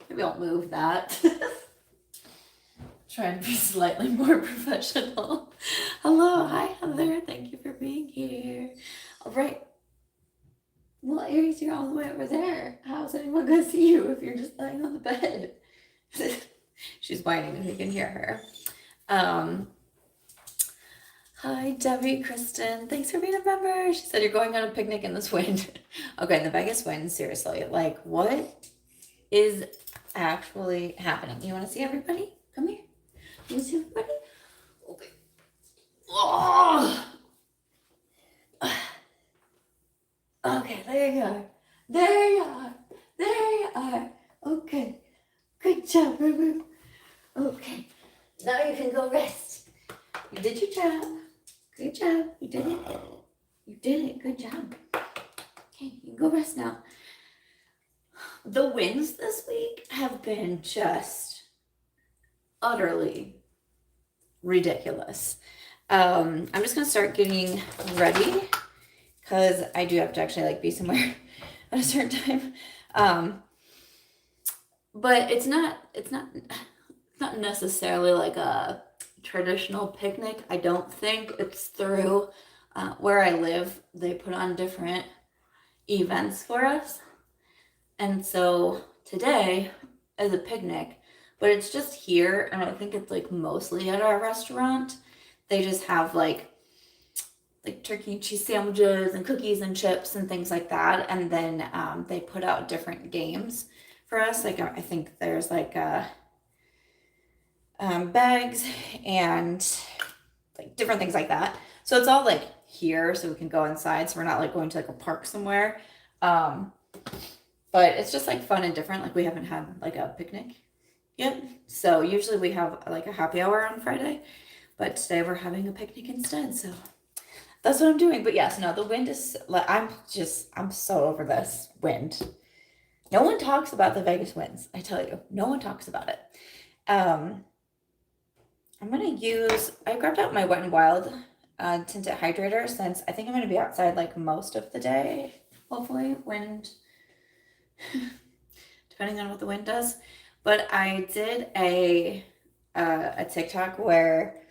maybe I'll move that. Try and be slightly more professional. Hello, hi Heather, thank you for being here. All right. Well, Aries, you're all the way over there. How's anyone gonna see you if you're just lying on the bed? She's whining if you can hear her. Hi, Debbie, Kristen. Thanks for being a member. She said you're going on a picnic in this wind. Okay, in the Vegas wind, seriously. Like, what is actually happening? You want to see everybody? Come here. You want to see everybody? Okay. Oh! Okay, there you are. There you are. There you are. Okay. Good job, Boo. Okay. Now you can go rest. You did your job. Good job. You did it. You did it. Good job. Okay, you can go rest now. The winds this week have been just utterly ridiculous. I'm just gonna start getting ready because I do have to actually like be somewhere at a certain time. But it's not necessarily like a traditional picnic. I don't think it's through where I live. They put on different events for us. And so today is a picnic, but it's just here. And I think it's like mostly at our restaurant. They just have like turkey and cheese sandwiches and cookies and chips and things like that. And then they put out different games for us. Like I think there's like bags and like different things like that. So it's all like here, so we can go inside. So we're not like going to like a park somewhere. But it's just like fun and different. Like we haven't had like a picnic yet. So usually we have like a happy hour on Friday, but today we're having a picnic instead. So that's what I'm doing. But yes, no, the wind is like, I'm so over this wind. No one talks about the Vegas winds. I tell you, no one talks about it. I'm going to use, I grabbed out my Wet n Wild Tinted Hydrator since I think I'm going to be outside like most of the day, hopefully, wind, depending on what the wind does. But I did a TikTok where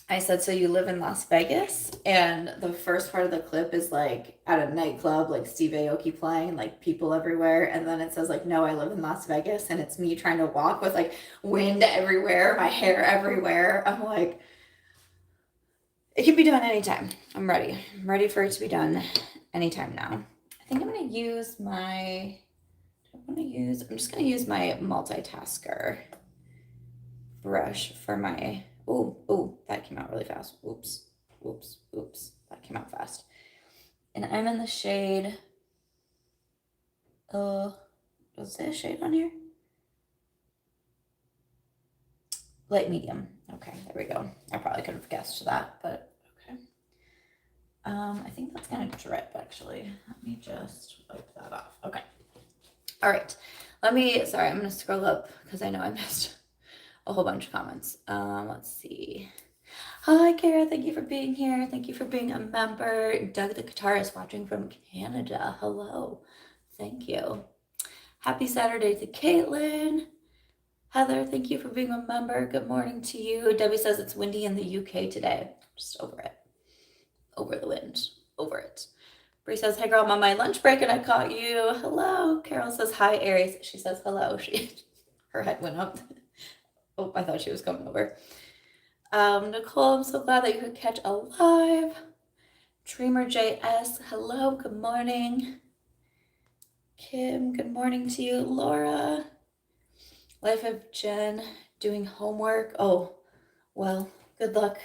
I said, so you live in Las Vegas? And the first part of the clip is like at a nightclub, like Steve Aoki playing, like people everywhere. And then it says like, no, I live in Las Vegas. And it's me trying to walk with like wind everywhere, my hair everywhere. I'm like, it can be done anytime. I'm ready. I'm ready for it to be done anytime now. I think I'm going to use my, I'm just going to use my multitasker brush for my, oh, that came out really fast. Oops. That came out fast. And I'm in the shade, does it say a shade on here? Light medium. Okay, there we go. I probably could have guessed that, but okay. I think that's gonna drip actually. Let me just wipe that off. Okay. All right. Sorry, I'm gonna scroll up because I know I missed a whole bunch of comments. Let's see. Hi, Kara. Thank you for being here. Thank you for being a member. Doug the guitarist watching from Canada. Hello. Thank you. Happy Saturday to Caitlin. Heather, thank you for being a member. Good morning to you. Debbie says it's windy in the UK today. Just over it. Over the wind. Over it. Bree says, hey girl, I'm on my lunch break and I caught you. Hello. Carol says, hi, Aries. She says hello. Her head went up. Oh, I thought she was coming over. Nicole, I'm so glad that you could catch a live. Dreamer JS, hello, good morning. Kim, good morning to you. Laura, Life of Jen, doing homework. Oh, well, good luck.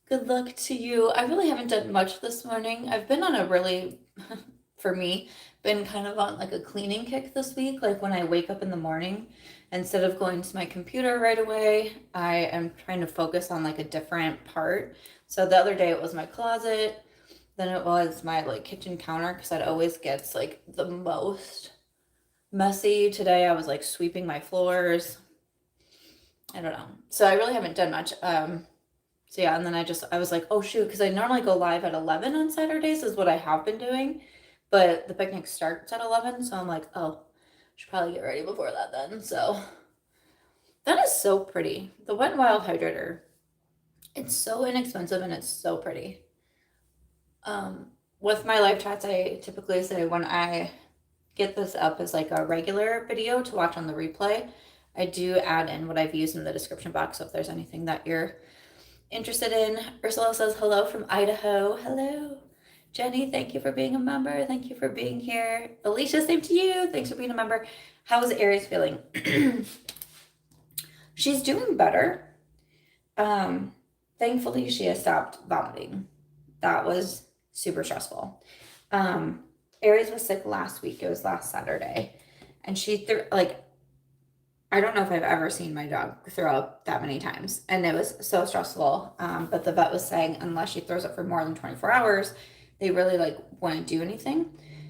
Good luck to you. I really haven't done much this morning. I've been on a really, for me, been kind of on like a cleaning kick this week. Like when I wake up in the morning, instead of going to my computer right away, I am trying to focus on like a different part. So the other day it was my closet, then it was my like kitchen counter because that always gets like the most messy. Today I was like sweeping my floors. I don't know. So I really haven't done much. So yeah, and then I was like, oh shoot, because I normally go live at 11 on Saturdays is what I have been doing. but the picnic starts at 11, so I'm like, oh, should probably get ready before that then. So that is so pretty. The Wet n Wild Hydrator. It's so inexpensive and it's so pretty. With my live chats, I typically say when I get this up as like a regular video to watch on the replay, I do add in what I've used in the description box. So if there's anything that you're interested in. Ursula says hello from Idaho. Hello. Jenny, thank you for being a member. Thank you for being here. Alicia, same to you. Thanks for being a member. How is Aries feeling? She's doing better. Thankfully, she has stopped vomiting. That was super stressful. Aries was sick last week. It was last Saturday. And she I don't know if I've ever seen my dog throw up that many times. And it was so stressful. But the vet was saying unless she throws up for more than 24 hours, they really like wouldn't do anything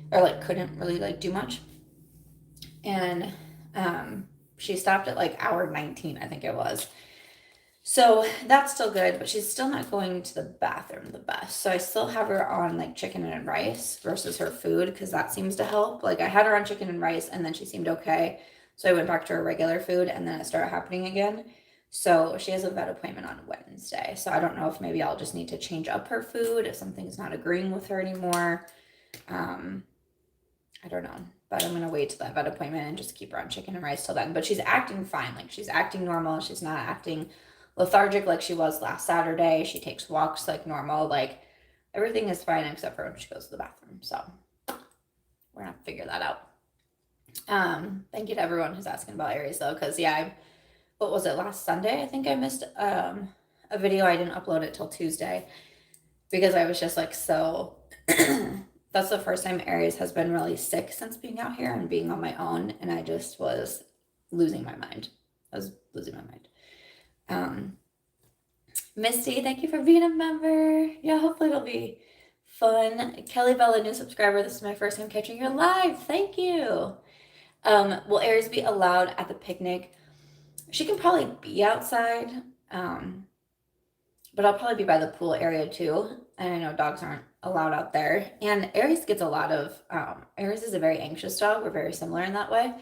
or like couldn't really like do much. And she stopped at like hour 19, I think it was. So that's still good, but she's still not going to the bathroom the best. So I still have her on like chicken and rice versus her food because that seems to help. Like I had her on chicken and rice and then she seemed okay. So I went back to her regular food and then it started happening again. So she has a vet appointment on Wednesday. So I don't know if maybe I'll just need to change up her food if something's not agreeing with her anymore. I don't know, but I'm going to wait till that vet appointment and just keep her on chicken and rice till then. But she's acting fine. Like she's acting normal. She's not acting lethargic like she was last Saturday. She takes walks like normal. Like everything is fine except for when she goes to the bathroom. So we're going to figure that out. Thank you to everyone who's asking about Aries though, because yeah, what was it, last Sunday? I think I missed a video. I didn't upload it till Tuesday because I was just like so that's the first time Aries has been really sick since being out here and being on my own, and I just was losing my mind. I was losing my mind. Misty, thank you for being a member. Yeah, hopefully it'll be fun. Kelly Bella, new subscriber. This is my first time catching your live. Thank you. Will Aries be allowed at the picnic? She can probably be outside, but I'll probably be by the pool area too. And I know dogs aren't allowed out there. And Aries gets a lot of, Aries is a very anxious dog. We're very similar in that way.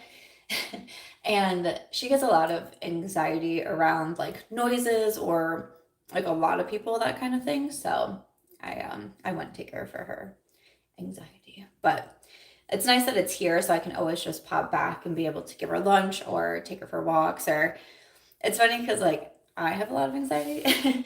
And she gets a lot of anxiety around like noises or like a lot of people, that kind of thing. So I wouldn't take her for her anxiety, but it's nice that it's here so I can always just pop back and be able to give her lunch or take her for walks. Or it's funny because like I have a lot of anxiety.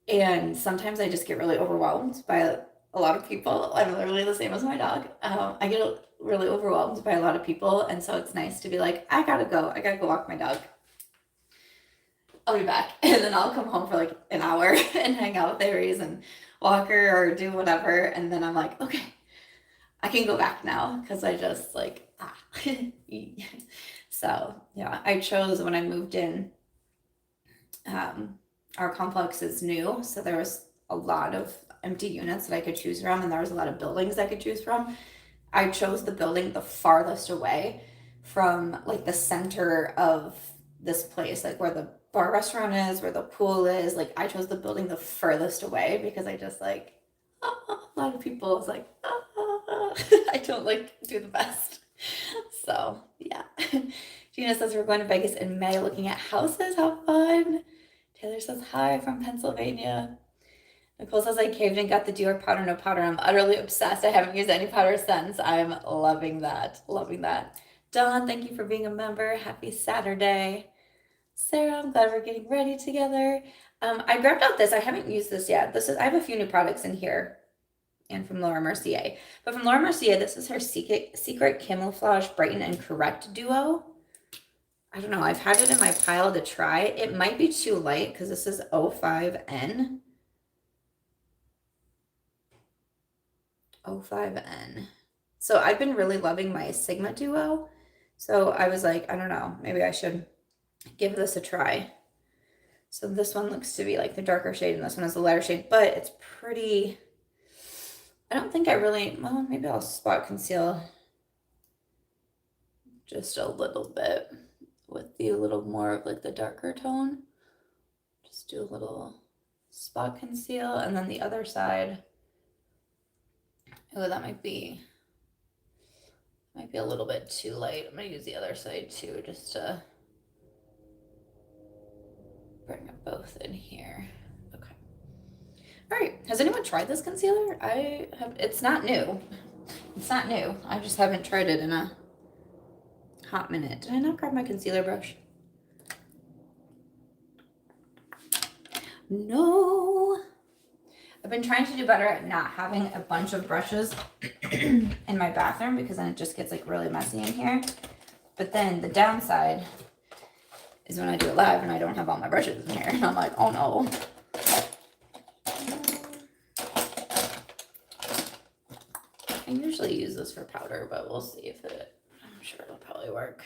And sometimes I just get really overwhelmed by a lot of people. I'm literally the same as my dog. I get really overwhelmed by a lot of people. And so it's nice to be like, I gotta go walk my dog. I'll be back. And then I'll come home for like an hour and hang out with Aries and walk her or do whatever. And then I'm like, okay, I can go back now because I just like, So yeah, I chose when I moved in, our complex is new. So there was a lot of empty units that I could choose from. And there was a lot of buildings I could choose from. I chose the building the farthest away from like the center of this place, like where the bar restaurant is, where the pool is. Like I chose the building the furthest away because I just like, a lot of people was like, I don't like do the best. So yeah. Gina says we're going to Vegas in May looking at houses. How fun. Taylor says hi from Pennsylvania. Nicole says I caved and got the Dior powder, no powder. I'm utterly obsessed. I haven't used any powder since. I'm loving that. Loving that. Dawn, thank you for being a member. Happy Saturday. Sarah, I'm glad we're getting ready together. I grabbed out this. I haven't used this yet. I have a few new products in here. And from Laura Mercier. But from Laura Mercier, this is her Secret Camouflage Brighten and Correct Duo. I don't know. I've had it in my pile to try. It might be too light because this is 05N. 05N. So I've been really loving my Sigma Duo. So I was like, I don't know. Maybe I should give this a try. So this one looks to be like the darker shade and this one is the lighter shade. But it's pretty... I don't think I really, well, maybe I'll spot conceal just a little bit with the little more of like the darker tone. Just do a little spot conceal. And then the other side, Oh, that might be a little bit too light. I'm gonna use the other side too, just to bring them both in here. Okay. All right. Has anyone tried this concealer? I have. It's not new. It's not new. I just haven't tried it in a hot minute. Did I not grab my concealer brush? No. I've been trying to do better at not having a bunch of brushes in my bathroom, because then it just gets like really messy in here. But then the downside is when I do it live and I don't have all my brushes in here, and I'm like, oh no. I usually use this for powder, but we'll see if it, I'm sure it'll probably work.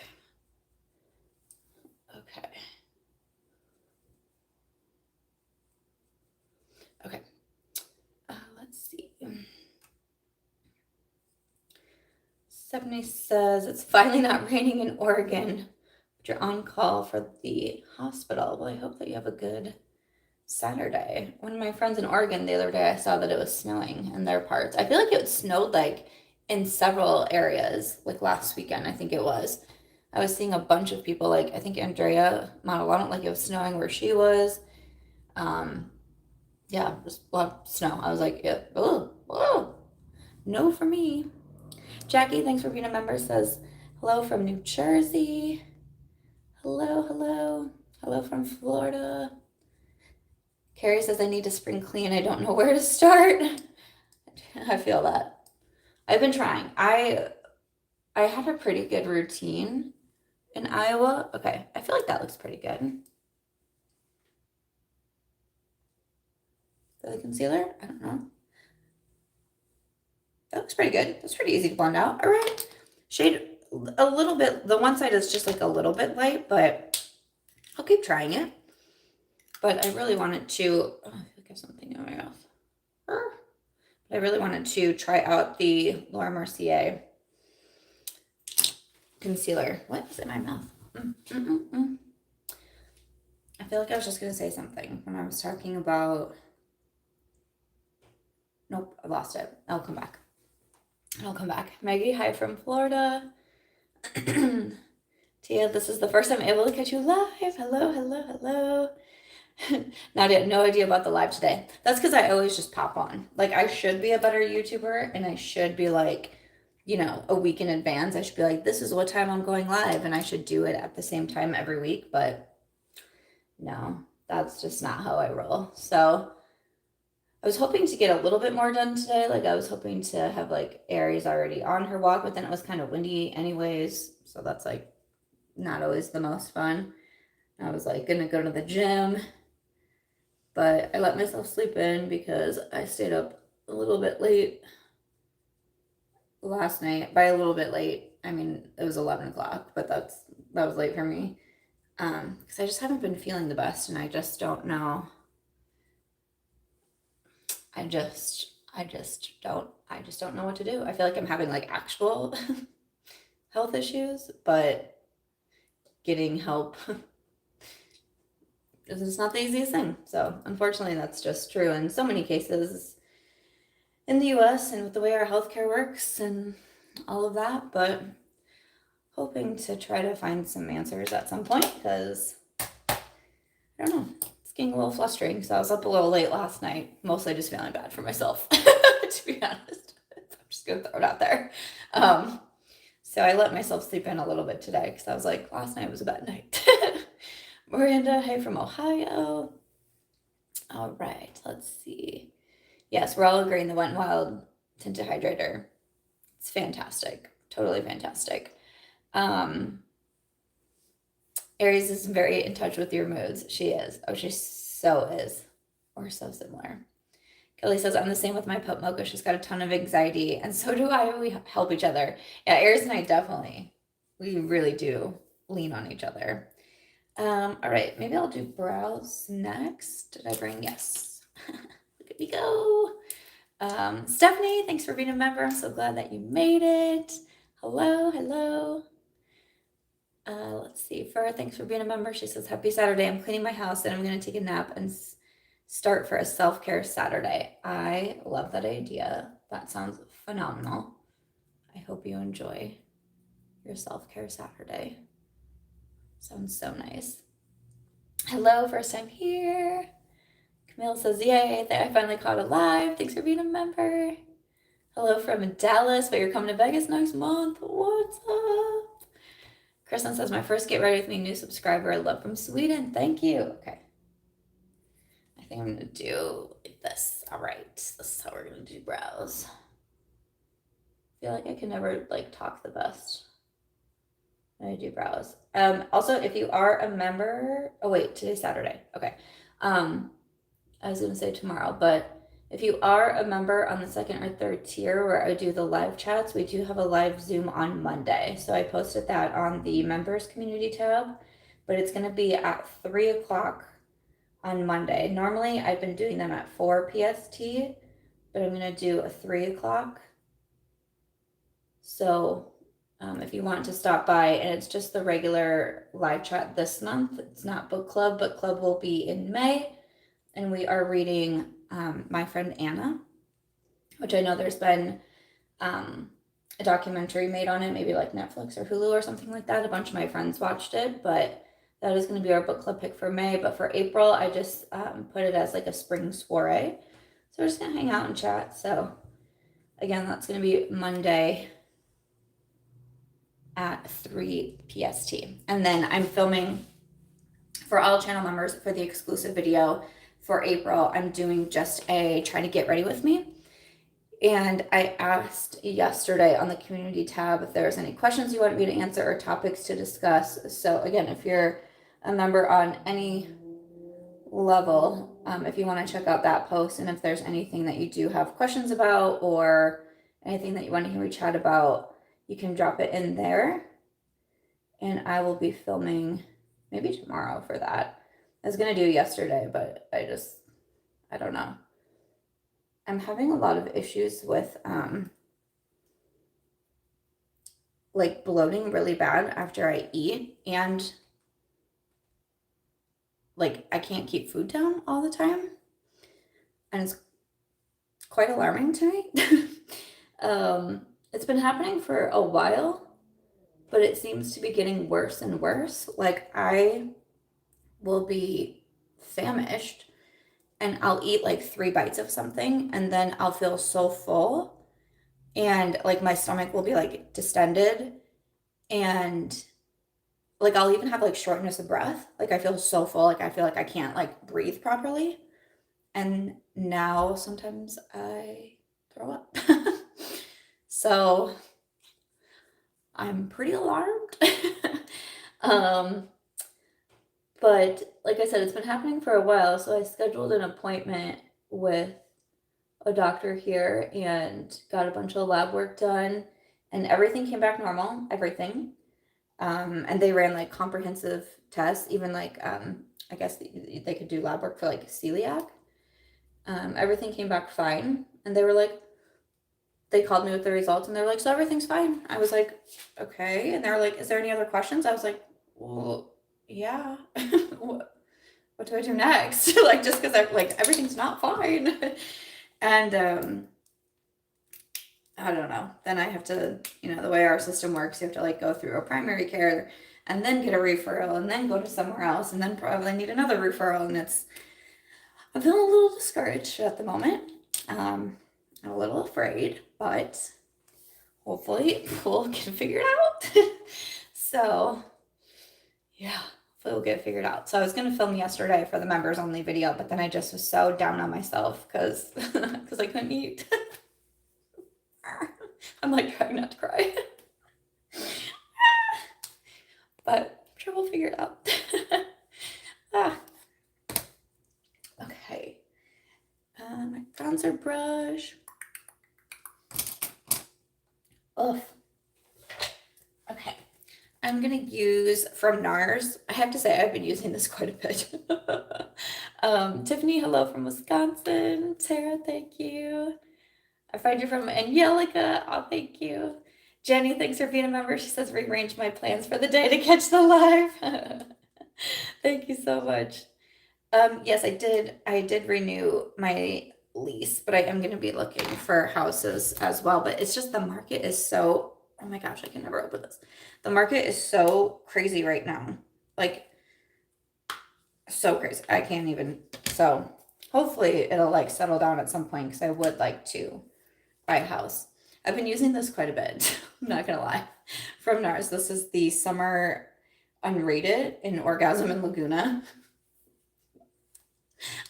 Okay. Okay. Let's see. Stephanie says, it's finally not raining in Oregon, but you're on call for the hospital. Well, I hope that you have a good Saturday. One of my friends in Oregon the other day, I saw that it was snowing in their parts. I feel like it snowed like in several areas, like last weekend, I think it was. I was seeing a bunch of people, like I think Andrea Montalano, like it was snowing where she was. Yeah, just a lot of snow. I was like, yeah, oh, no for me. Jackie, thanks for being a member, says hello from New Jersey. Hello from Florida. Carrie says, I need to spring clean. I don't know where to start. I feel that. I've been trying. I had a pretty good routine in Iowa. Okay, I feel like that looks pretty good. For the concealer, I don't know. That looks pretty good. That's pretty easy to blend out. All right. Shade a little bit. The one side is just like a little bit light, but I'll keep trying it. But I really wanted to, oh, I feel like I have something in my mouth. But I really wanted to try out the Laura Mercier concealer. What is in my mouth? I feel like I was just going to say something when I was talking about, nope, I lost it. I'll come back. Maggie, hi from Florida. Tia, this is the first time I'm able to catch you live. Hello. Nadia, no idea about the live today. That's because I always just pop on. Like, I should be a better YouTuber, and I should be like, you know, a week in advance. I should be like, this is what time I'm going live, and I should do it at the same time every week. But no, that's just not how I roll. So I was hoping to get a little bit more done today. Like, I was hoping to have like Aries already on her walk, but then it was kind of windy anyways. So that's like not always the most fun. I was like gonna go to the gym, but I let myself sleep in because I stayed up a little bit late last night. By a little bit late, I mean it was 11 o'clock, but that was late for me. Because I just haven't been feeling the best, and I just don't know. I just don't know what to do. I feel like I'm having like actual health issues, but getting help is not the easiest thing. So unfortunately, that's just true in so many cases in the US and with the way our healthcare works and all of that. But hoping to try to find some answers at some point, because I don't know. Getting a little frustrating. So I was up a little late last night, mostly just feeling bad for myself, to be honest. I'm just gonna throw it out there. So I let myself sleep in a little bit today because I was like, last night was a bad night. Miranda, hey from Ohio. All right, let's see. Yes, we're all agreeing the Wet n Wild Tinted Hydrator. It's fantastic, totally fantastic. Aries is very in touch with your moods. She is. Oh, she so is. We're so similar. Kelly says, I'm the same with my pup Mocha. She's got a ton of anxiety, and so do I. We help each other. Yeah, Aries and I we really do lean on each other. All right, maybe I'll do brows next. Did I bring? Yes. Look at me go. Stephanie, thanks for being a member. I'm so glad that you made it. Hello. Let's see. Fur, thanks for being a member. She says, happy Saturday. I'm cleaning my house and I'm going to take a nap and start for a self-care Saturday. I love that idea. That sounds phenomenal. I hope you enjoy your self-care Saturday. Sounds so nice. Hello, first time here. Camille says, yay, I finally caught it live. Thanks for being a member. Hello from Dallas, but you're coming to Vegas next month. What's up? Kristen says, my first Get Ready With Me new subscriber. Love from Sweden. Thank you. Okay. I think I'm going to do like this. All right. This is how we're going to do brows. I feel like I can never like talk the best when I do brows. Also, if you are a member, oh wait, today's Saturday. Okay. I was going to say tomorrow, but if you are a member on the second or third tier where I do the live chats, we do have a live Zoom on Monday. So I posted that on the members community tab, but it's going to be at 3 o'clock on Monday. Normally I've been doing them at 4 PST, but I'm going to do a 3 o'clock. So if you want to stop by, and it's just the regular live chat this month. It's not book club. Book club will be in May. And we are reading My Friend Anna, which I know there's been a documentary made on it, maybe like Netflix or Hulu or something like that. A bunch of my friends watched it, but that is going to be our book club pick for May. But for April, I just put it as like a spring soiree. So we're just going to hang out and chat. So again, that's going to be Monday at 3 PST. And then I'm filming for all channel members for the exclusive video for April. I'm doing just a try to get ready with me. And I asked yesterday on the community tab if there's any questions you wanted me to answer or topics to discuss. So again, if you're a member on any level, if you want to check out that post, and if there's anything that you do have questions about or anything that you want to hear me chat about, you can drop it in there. And I will be filming maybe tomorrow for that. I was going to do yesterday, but I don't know. I'm having a lot of issues with, like bloating really bad after I eat, and like I can't keep food down all the time. And it's quite alarming to me. It's been happening for a while, but it seems to be getting worse and worse. Like I will be famished and I'll eat like 3 bites of something and then I'll feel so full and like my stomach will be like distended and like I'll even have like shortness of breath. Like I feel so full, like I feel like I can't like breathe properly. And now sometimes I throw up. So I'm pretty alarmed. But like I said, it's been happening for a while. So I scheduled an appointment with a doctor here and got a bunch of lab work done and everything came back normal, everything. And they ran like comprehensive tests, even like, I guess they could do lab work for like celiac. Everything came back fine. And they were like, they called me with the results and they're like, so everything's fine. I was like, okay. And they're like, is there any other questions? I was like, well, yeah. What do I do next? Like, just because I like everything's not fine. And I don't know. Then I have to, you know, the way our system works, you have to like go through a primary care and then get a referral and then go to somewhere else and then probably need another referral. And I'm feeling a little discouraged at the moment. I'm a little afraid, but hopefully we'll get it figured out. So yeah, hopefully we'll get it figured out. So I was going to film yesterday for the members only video, but then I just was so down on myself because I couldn't eat. I'm like trying not to cry. But I'm sure we'll figure it out. Okay. My bronzer brush. Ugh. Okay. I'm going to use from Nars. I have to say I've been using this quite a bit. Tiffany, hello from Wisconsin. Tara, thank you. I find you from Angelica. Oh, thank you. Jenny, thanks for being a member. She says, rearrange my plans for the day to catch the live. Thank you so much. Yes, I did renew my lease, but I am going to be looking for houses as well. But it's just the market is so, oh my gosh, I can never open this. The market is so crazy right now. Like, so crazy. I can't even, so hopefully it'll like settle down at some point because I would like to buy a house. I've been using this quite a bit. I'm not going to lie. From Nars. This is the Summer Unrated in Orgasm and Laguna.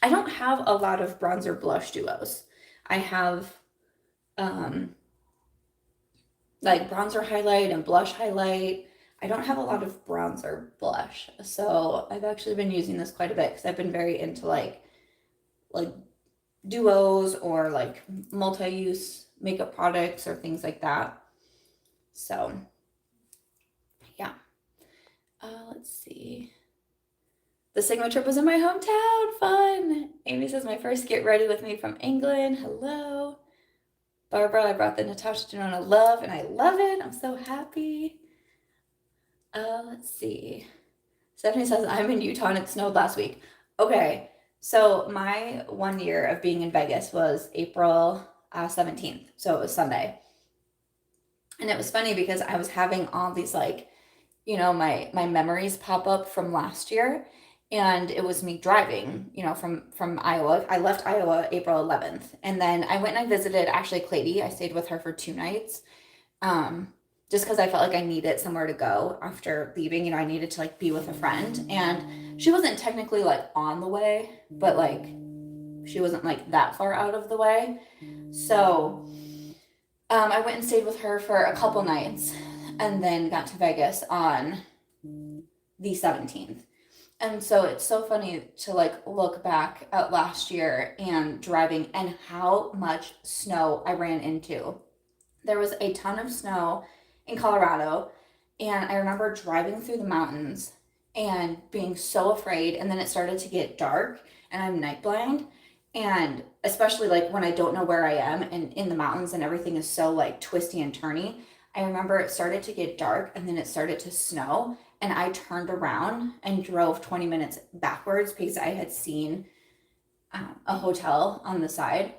I don't have a lot of bronzer blush duos. I have like bronzer highlight and blush highlight. I don't have a lot of bronzer blush. So I've actually been using this quite a bit because I've been very into like duos or like multi-use makeup products or things like that. So yeah. Let's see. The Sigma trip was in my hometown. Fun. Amy says, my first get ready with me from England. Hello. Barbara, I brought the Natasha Denona Love, and I love it. I'm so happy. Let's see. Stephanie says, I'm in Utah and it snowed last week. Okay. So my 1 year of being in Vegas was April 17th. So it was Sunday. And it was funny because I was having all these like, you know, my memories pop up from last year. And it was me driving, you know, from Iowa. I left Iowa April 11th. And then I went and I visited Ashley Clady. I stayed with her for 2 nights. Just because I felt like I needed somewhere to go after leaving. You know, I needed to like be with a friend. And she wasn't technically like on the way, but like she wasn't like that far out of the way. So I went and stayed with her for a couple nights and then got to Vegas on the 17th. And so it's so funny to like look back at last year and driving and how much snow I ran into. There was a ton of snow in Colorado, and I remember driving through the mountains and being so afraid. And then it started to get dark and I'm night blind. And especially like when I don't know where I am and in the mountains and everything is so like twisty and turny. I remember it started to get dark and then it started to snow. And I turned around and drove 20 minutes backwards because I had seen a hotel on the side,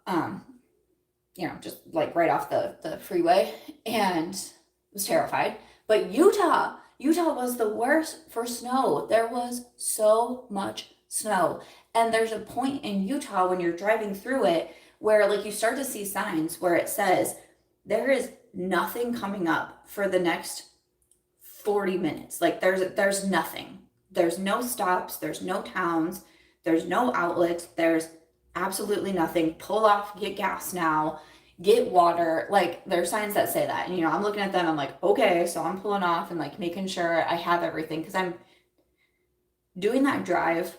you know, just like right off the freeway, and was terrified. But Utah was the worst for snow. There was so much snow. And there's a point in Utah when you're driving through it where like you start to see signs where it says there is nothing coming up for the next 40 minutes. Like there's nothing. There's no stops, there's no towns, there's no outlets, there's absolutely nothing. Pull off, get gas now, get water. Like there's signs that say that. And you know, I'm looking at them, I'm like, okay, so I'm pulling off and like making sure I have everything because I'm doing that drive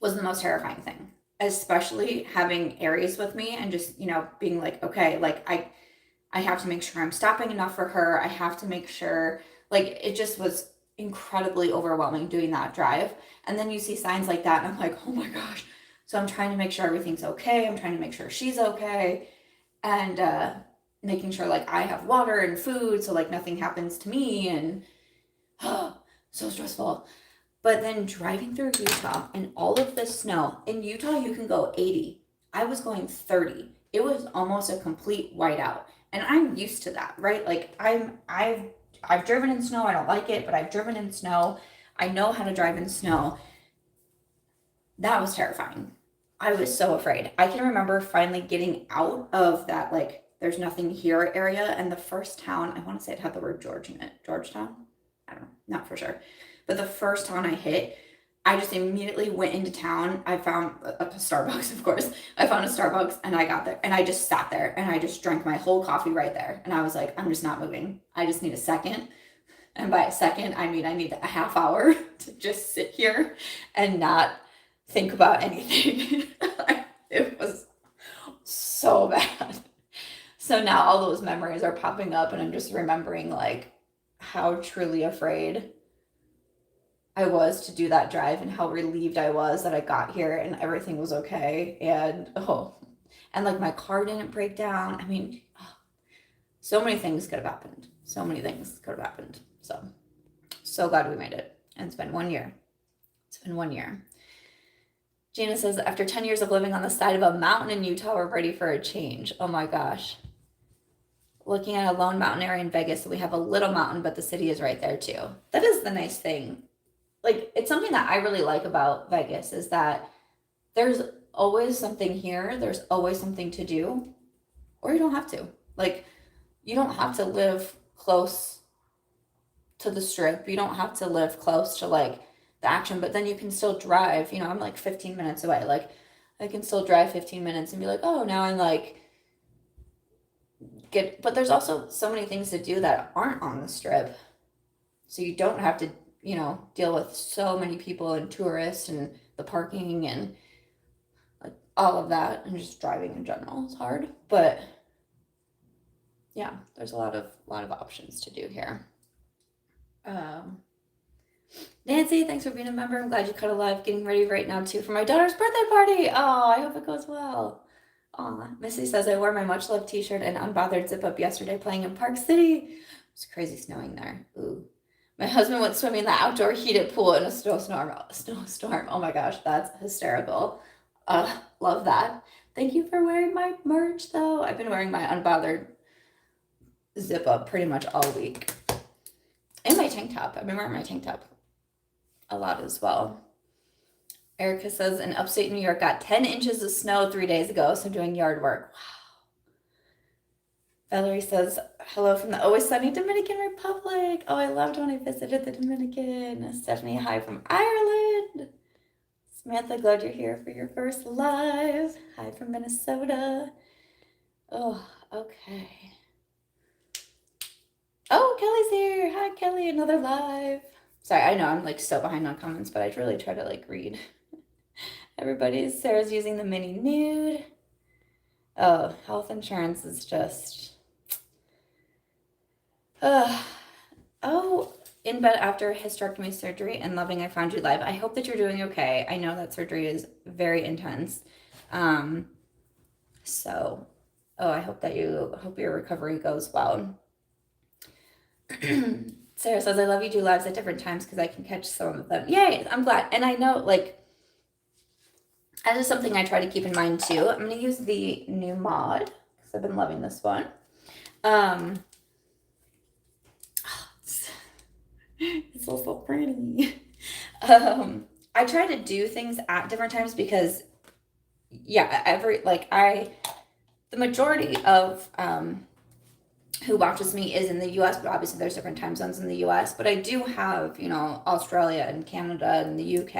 was the most terrifying thing, especially having Aries with me and just, you know, being like, okay, like I have to make sure I'm stopping enough for her. I have to make sure, like, it just was incredibly overwhelming doing that drive. And then you see signs like that and I'm like, oh my gosh. So I'm trying to make sure everything's okay. I'm trying to make sure she's okay. And making sure like I have water and food so like nothing happens to me. And so stressful. But then driving through Utah and all of this snow, in Utah you can go 80. I was going 30. It was almost a complete whiteout. And I'm used to that, right? Like I've driven in snow. I don't like it, but I've driven in snow. I know how to drive in snow. That was terrifying. I was so afraid. I can remember finally getting out of that, like, there's nothing here area. And the first town, I want to say it had the word George in it. Georgetown? I don't know, not for sure. But the first town I hit, I just immediately went into town. I found a Starbucks, of course. I found a Starbucks and I got there and I just sat there and I just drank my whole coffee right there. And I was like, I'm just not moving. I just need a second. And by a second, I mean, I need a half hour to just sit here and not think about anything. It was so bad. So now all those memories are popping up and I'm just remembering like how truly afraid I was to do that drive and how relieved I was that I got here and everything was okay. And and like my car didn't break down. I mean, so many things could have happened. So many things could have happened. So glad we made it. And it's been 1 year. It's been 1 year. Gina says, after 10 years of living on the side of a mountain in Utah, we're ready for a change. Oh my gosh. Looking at a lone mountain area in Vegas, we have a little mountain, but the city is right there too. That is the nice thing. Like, it's something that I really like about Vegas is that there's always something here. There's always something to do, or you don't have to. Like, you don't have to live close to the strip. You don't have to live close to like the action, but then you can still drive. You know, I'm like 15 minutes away. Like, I can still drive 15 minutes and be like, oh, now I'm like, but there's also so many things to do that aren't on the strip. So you don't have to, you know, deal with so many people and tourists and the parking and like all of that, and just driving in general is hard. But yeah, there's a lot of options to do here. Nancy, thanks for being a member. I'm glad you cut a live. Getting ready right now too for my daughter's birthday party. Oh, I hope it goes well. Aw, Missy says, I wore my much loved t-shirt and unbothered zip up yesterday playing in Park City. It was crazy snowing there. Ooh. My husband went swimming in the outdoor heated pool in a snowstorm. Oh my gosh, that's hysterical. Love that. Thank you for wearing my merch though. I've been wearing my unbothered zip up pretty much all week. And my tank top. I've been wearing my tank top a lot as well. Erica says, in upstate New York, got 10 inches of snow 3 days ago, so I'm doing yard work. Wow. Valerie says, hello from the always sunny Dominican Republic. Oh, I loved when I visited the Dominican. Stephanie, hi from Ireland. Samantha, glad you're here for your first live. Hi from Minnesota. Oh, okay. Oh, Kelly's here. Hi, Kelly, another live. Sorry, I know I'm like so behind on comments, but I really try to like read. Sarah's using the mini nude. Oh, health insurance is just. Oh, in bed after hysterectomy surgery and loving I found you live. I hope that you're doing okay. I know that surgery is very intense. So, I hope your recovery goes well. Sarah says, I love you do lives at different times because I can catch some of them. Yay, I'm glad. And I know, like, that is something I try to keep in mind too. I'm going to use the new mod because I've been loving this one. It's so pretty. I try to do things at different times because, yeah, the majority of who watches me is in the US, but obviously there's different time zones in the US, but I do have, you know, Australia and Canada and the UK,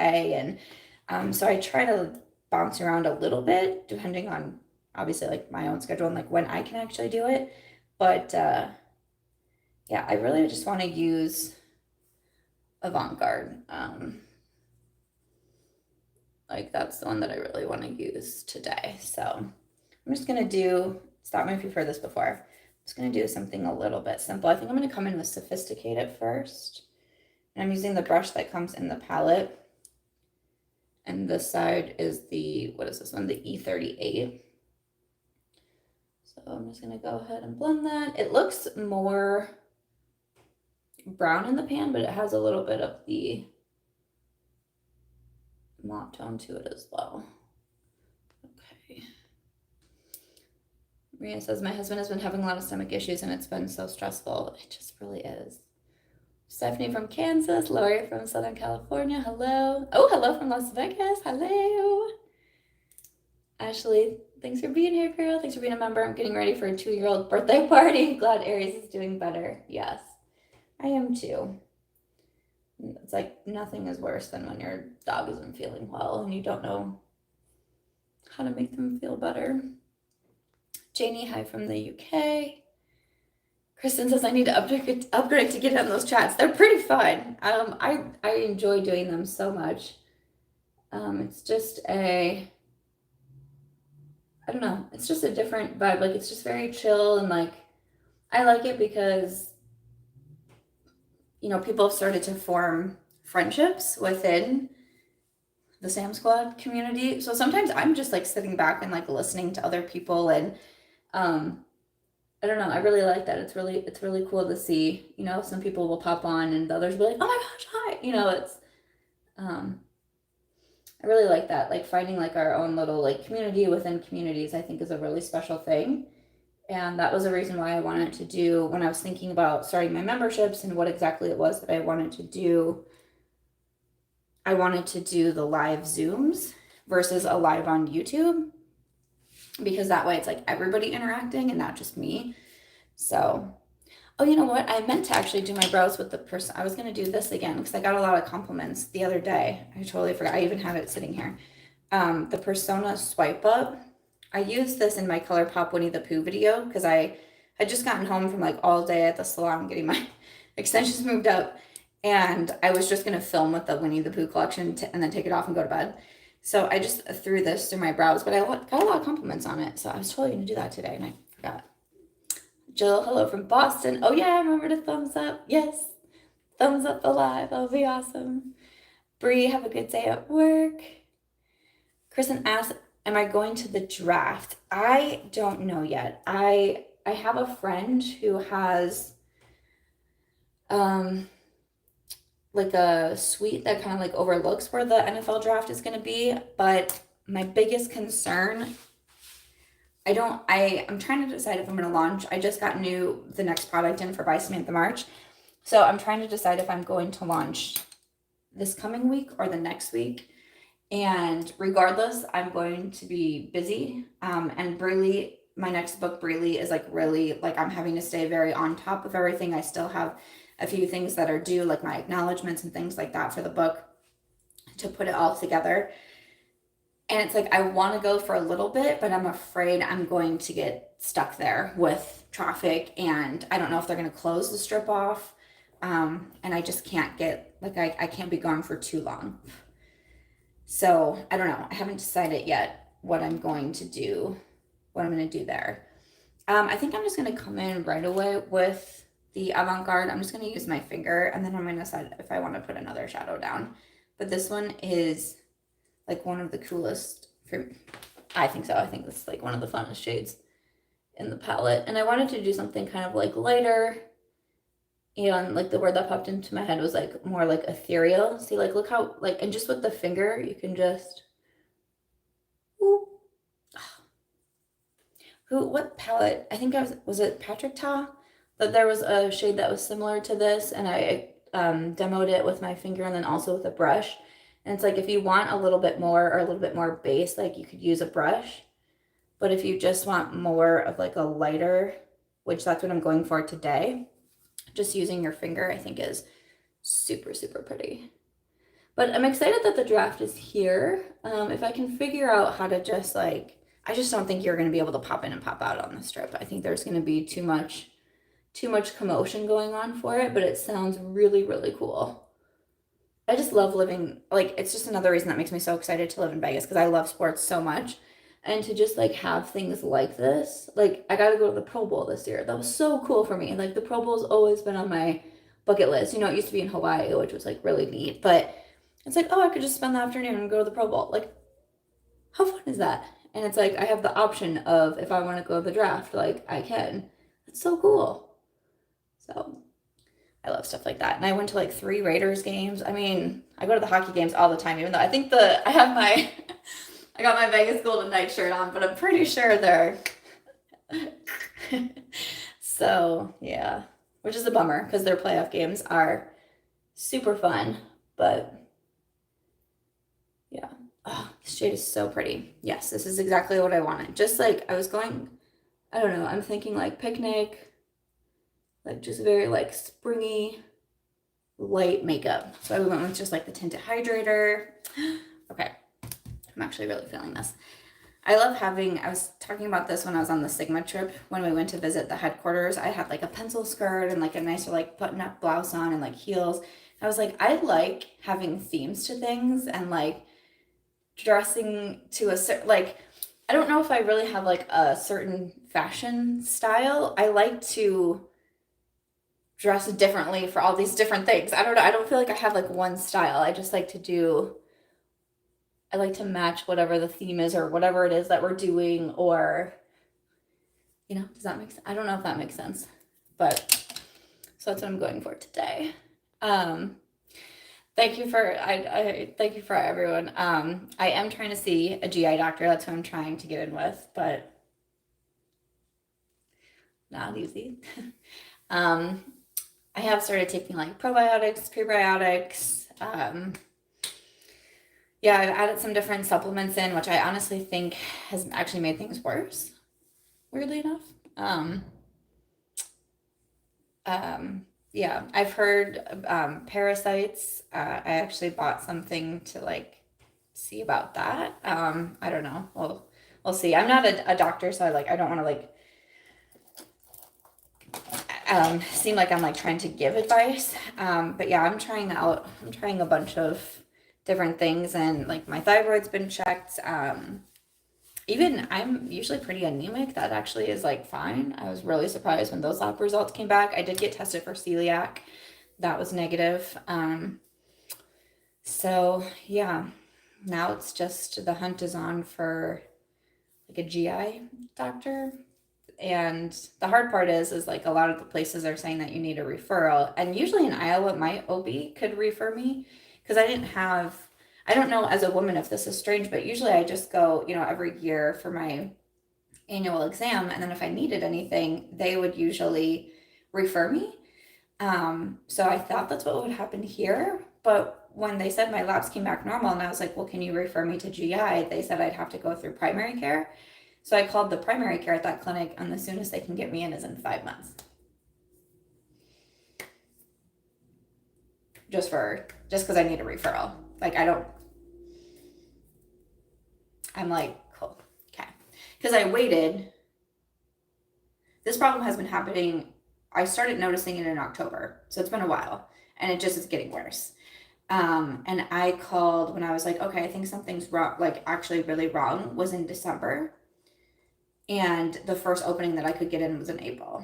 and so I try to bounce around a little bit depending on obviously like my own schedule and like when I can actually do it. But yeah, I really just want to use Avant-Garde. Like that's the one that I really want to use today. So I'm just going to stop me if you've heard this before. I'm just going to do something a little bit simple. I think I'm going to come in with Sophisticated first. And I'm using the brush that comes in the palette. And this side is what is this one? The E38. So I'm just going to go ahead and blend that. It looks more brown in the pan, but it has a little bit of the mauve tone to it as well. Okay. Maria says, my husband has been having a lot of stomach issues and it's been so stressful. It just really is. Stephanie from Kansas, Lori from Southern California, hello. Oh, hello from Las Vegas, hello. Ashley, thanks for being here, girl. Thanks for being a member. I'm getting ready for a 2-year-old birthday party. Glad Aries is doing better. Yes, I am too. It's like nothing is worse than when your dog isn't feeling well and you don't know how to make them feel better. Janie, hi from the UK. Kristen says I need to upgrade to get on those chats. They're pretty fun. I enjoy doing them so much. It's just I don't know. It's just a different vibe. Like it's just very chill and like I like it because you know people have started to form friendships within the Sam Squad community. So sometimes I'm just like sitting back and like listening to other people and I don't know. I really like that. It's really cool to see, you know, some people will pop on and the others will be like, oh my gosh, hi. You know, it's, I I really like that. Like finding like our own little like community within communities, I think is a really special thing. And that was a reason why I wanted to do, when I was thinking about starting my memberships and what exactly it was that I wanted to do, I wanted to do the live Zooms versus a live on YouTube, because that way it's like everybody interacting and not just me. So, oh, you know what? I meant to actually do my brows with the person. I was going to do this again because I got a lot of compliments the other day. I totally forgot. I even have it sitting here. The Persona Swipe Up. I used this in my Colourpop Winnie the Pooh video because I had just gotten home from like all day at the salon getting my extensions moved up. And I was just going to film with the Winnie the Pooh collection and then take it off and go to bed. So I just threw this through my brows, but I got a lot of compliments on it. So I was totally going to do that today and I forgot. Jill, hello from Boston. Oh yeah, remember to thumbs up. Yes. Thumbs up the live. That'll be awesome. Bree, have a good day at work. Kristen asked, am I going to the draft? I don't know yet. I have a friend who has like a suite that kind of like overlooks where the NFL draft is going to be, but my biggest concern, I'm trying to decide if I'm going to launch. I just got the next product in for BY SAMANTHA MARCH. So I'm trying to decide if I'm going to launch this coming week or the next week. And regardless, I'm going to be busy. And Breely, my next book, Breely, is like really like I'm having to stay very on top of everything. I still have a few things that are due, like my acknowledgments and things like that for the book to put it all together. And it's like I want to go for a little bit, but I'm afraid I'm going to get stuck there with traffic, and I don't know if they're going to close the strip off. And I just can't get, like, I can't be gone for too long. So I don't know. I haven't decided yet what I'm going to do there. I think I'm just going to come in right away with the avant-garde. I'm just going to use my finger, and then I'm going to decide if I want to put another shadow down. But this one is like one of the coolest I think so. I think it's like one of the funnest shades in the palette. And I wanted to do something kind of like lighter, and like the word that popped into my head was like more like ethereal. See, like look how like, and just with the finger you can just what palette? I think was it Patrick Ta? That there was a shade that was similar to this, and I demoed it with my finger and then also with a brush. And it's like if you want a little bit more or a little bit more base, like you could use a brush. But if you just want more of like a lighter, which that's what I'm going for today, just using your finger I think is super, super pretty. But I'm excited that the draft is here. If I can figure out how to just like, I just don't think you're going to be able to pop in and pop out on the strip. I think there's going to be too much commotion going on for it, but it sounds really, really cool. I just love living, like, it's just another reason that makes me so excited to live in Vegas, because I love sports so much. And to just like have things like this, like I got to go to the Pro Bowl this year. That was so cool for me. Like the Pro Bowl's always been on my bucket list. You know, it used to be in Hawaii, which was like really neat, but it's like, oh, I could just spend the afternoon and go to the Pro Bowl. Like, how fun is that? And it's like, I have the option of, if I want to go to the draft, like I can. It's so cool. So I love stuff like that. And I went to like 3 Raiders games. I mean, I go to the hockey games all the time, even though I think I have my, I got my Vegas Golden Knight shirt on, but I'm pretty sure they're, so yeah, which is a bummer because their playoff games are super fun, but yeah. Oh, this shade is so pretty. Yes, this is exactly what I wanted. Just like I was going, I don't know, I'm thinking like picnic, like just very like springy, light makeup. So I went with just like the Tinted Hydrator. Okay, I'm actually really feeling this. I love having, I was talking about this when I was on the Sigma trip, when we went to visit the headquarters. I had like a pencil skirt and like a nicer like button-up blouse on and like heels. I was like, I like having themes to things and like dressing to a certain, like, I don't know if I really have like a certain fashion style. I like to dress differently for all these different things. I don't know. I don't feel like I have like one style. I just like to I like to match whatever the theme is or whatever it is that we're doing, or, you know, does that make sense? I don't know if that makes sense, but so that's what I'm going for today. Thank you for thank you for everyone. I am trying to see a GI doctor. That's who I'm trying to get in with, but not easy. um, I have started taking like probiotics, prebiotics. Yeah, I've added some different supplements in, which I honestly think has actually made things worse, weirdly enough. Um, yeah, I've heard parasites. I actually bought something to like see about that. I don't know. We'll see. I'm not a doctor, so I don't want to like seem like I'm like trying to give advice. But yeah, I'm trying a bunch of different things, and like my thyroid's been checked. Even I'm usually pretty anemic. That actually is like fine. I was really surprised when those lab results came back. I did get tested for celiac. That was negative. So yeah, now it's just the hunt is on for like a GI doctor. And the hard part is like a lot of the places are saying that you need a referral. And usually in Iowa, my OB could refer me because I don't know as a woman if this is strange, but usually I just go, every year for my annual exam. And then if I needed anything, they would usually refer me. So I thought that's what would happen here. But when they said my labs came back normal and I was like, well, can you refer me to GI? They said I'd have to go through primary care. So I called the primary care at that clinic, and the soonest they can get me in is in 5 months. Just because I need a referral. Like I'm like, cool, okay. Because I waited. This problem has been happening. I started noticing it in October, so it's been a while, and it just is getting worse. And I called when I was like, okay, I think something's wrong, like actually really wrong, was in December. And the first opening that I could get in was in April.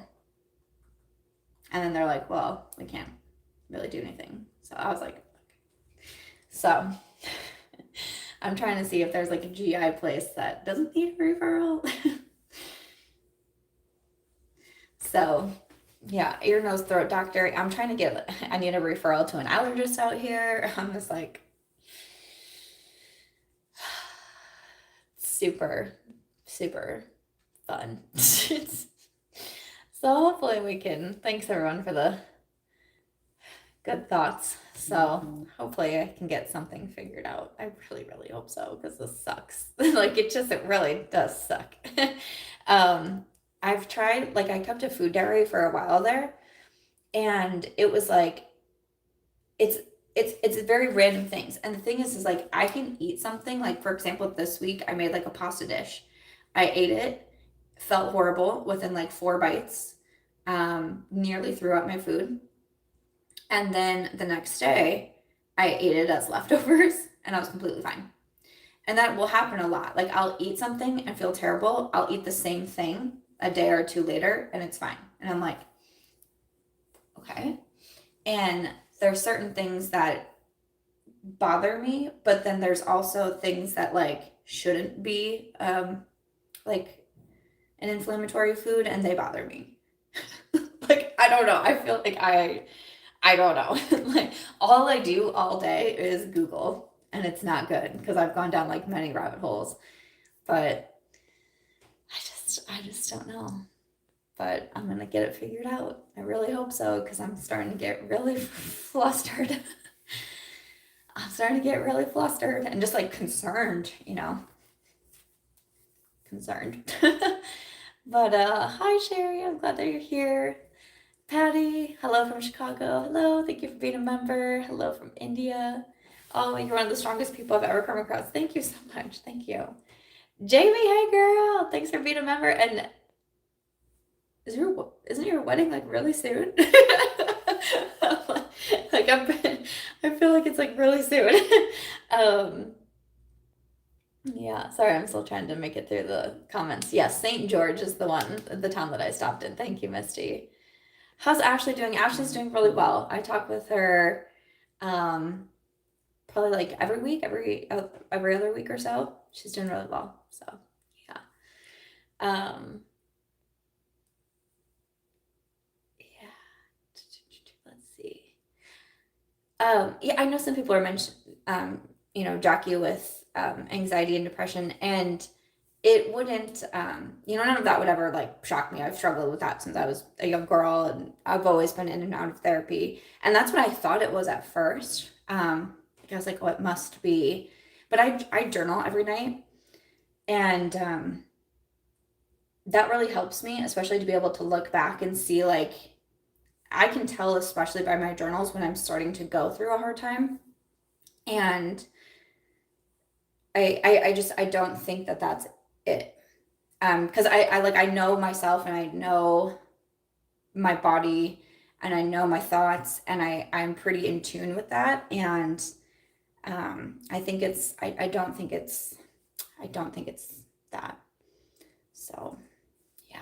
And then they're like, well, we can't really do anything. So I was like, okay. So I'm trying to see if there's like a GI place that doesn't need a referral. So yeah, ear, nose, throat doctor. I need a referral to an allergist out here. I'm just like, super, super fun. So hopefully thanks everyone for the good thoughts. So hopefully I can get something figured out. I really, really hope so because this sucks. Like it really does suck. I've tried, like I kept a food diary for a while there, and it was like it's very random things. And the thing is like I can eat something, like for example, this week I made like a pasta dish. I ate it, felt horrible within like 4 bites, nearly threw out my food. And then the next day, I ate it as leftovers and I was completely fine. And that will happen a lot. Like I'll eat something and feel terrible. I'll eat the same thing a day or two later and it's fine. And I'm like, okay. And there's certain things that bother me, but then there's also things that like shouldn't be like an inflammatory food and they bother me. Like I don't know. I feel like I don't know. Like all I do all day is Google, and it's not good because I've gone down like many rabbit holes. But I just don't know. But I'm gonna get it figured out. I really hope so because I'm starting to get really flustered. I'm starting to get really flustered and just like concerned, concerned. But hi Sherry, I'm glad that you're here. Patty, hello from Chicago. Hello, thank you for being a member. Hello from India. Oh, you're one of the strongest people I've ever come across. Thank you so much. Thank you. Jamie, hey girl. Thanks for being a member. And isn't your wedding like really soon? Like I feel like it's like really soon. Yeah, sorry, I'm still trying to make it through the comments. Yes, St. George is the town that I stopped in. Thank you, Misty. How's Ashley doing? Ashley's doing really well. I talk with her probably like every week, every other week or so. She's doing really well. So yeah. Yeah. Let's see. Yeah, I know some people are you know, jockey with anxiety and depression, and it wouldn't, you know, none of that would ever like shock me. I've struggled with that since I was a young girl, and I've always been in and out of therapy. And that's what I thought it was at first. I was like, oh, it must be. But I journal every night, and that really helps me, especially to be able to look back and see like I can tell, especially by my journals, when I'm starting to go through a hard time. And I don't think that that's it. Because I know myself, and I know my body, and I know my thoughts, and I'm pretty in tune with that. And I think I don't think it's that. So yeah.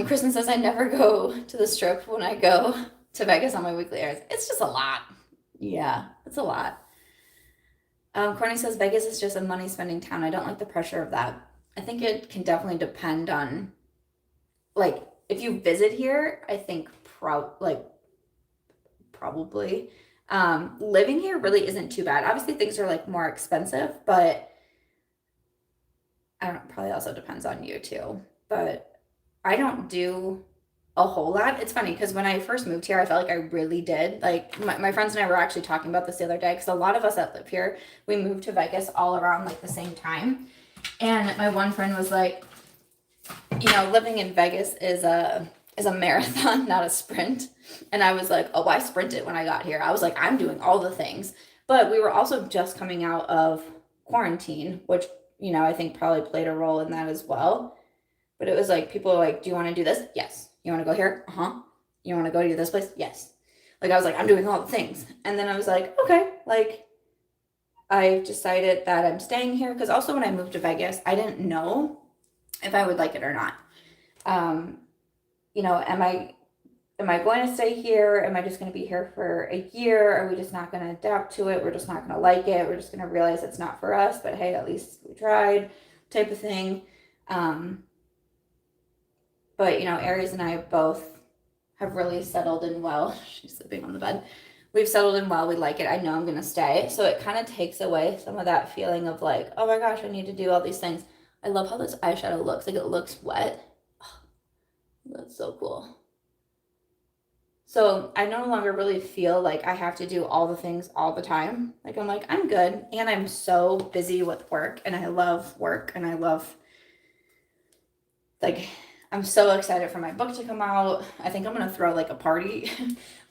Kristen says I never go to the strip when I go to Vegas on my weekly airs. It's just a lot. Yeah, it's a lot. Courtney says Vegas is just a money spending town. I don't like the pressure of that. I think it can definitely depend on, like, if you visit here, I think probably. Living here really isn't too bad. Obviously, things are like more expensive, but I don't know, probably also depends on you too. But I don't do a whole lot. It's funny because when I first moved here, I felt like I really did. Like my friends and I were actually talking about this the other day, because a lot of us that live here, we moved to Vegas all around like the same time. And my one friend was like, you know, living in Vegas is a marathon, not a sprint. And I was like, oh, I sprinted when I got here. I was like, I'm doing all the things. But we were also just coming out of quarantine, which, you know, I think probably played a role in that as well. But it was like, people were like, do you want to do this? Yes. You want to go here? Uh-huh. You want to go to this place? Yes. Like, I was like, I'm doing all the things. And then I was like, okay, like, I decided that I'm staying here. Because also when I moved to Vegas, I didn't know if I would like it or not. You know, am I going to stay here? Am I just going to be here for a year? Are we just not going to adapt to it? We're just not going to like it. We're just going to realize it's not for us, but hey, at least we tried, type of thing. But, you know, Aries and I both have really settled in well. She's sleeping on the bed. We've settled in well. We like it. I know I'm going to stay. So it kind of takes away some of that feeling of like, oh my gosh, I need to do all these things. I love how this eyeshadow looks. Like, it looks wet. Oh, that's so cool. So I no longer really feel like I have to do all the things all the time. Like, I'm like, I'm good. And I'm so busy with work, and I love work, and I love, like, I'm so excited for my book to come out. I think I'm going to throw like a party.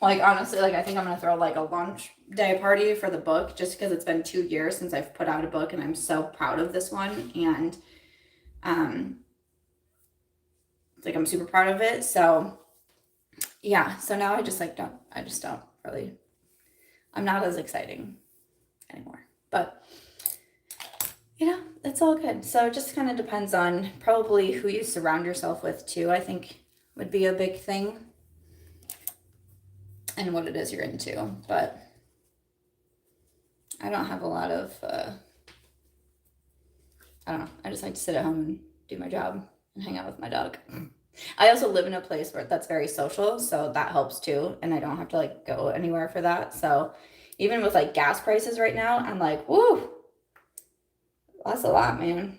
Like, honestly, like, I think I'm going to throw like a launch day party for the book, just because it's been 2 years since I've put out a book, and I'm so proud of this one. And, like, I'm super proud of it. So yeah, so now I just don't really, I'm not as exciting anymore, but you know, it's all good. So it just kind of depends on probably who you surround yourself with too, I think would be a big thing, and what it is you're into. But I don't have a lot of, I don't know, I just like to sit at home and do my job and hang out with my dog. I also live in a place where that's very social, so that helps too, and I don't have to like go anywhere for that. So even with like gas prices right now, I'm like, woo, that's a lot, man.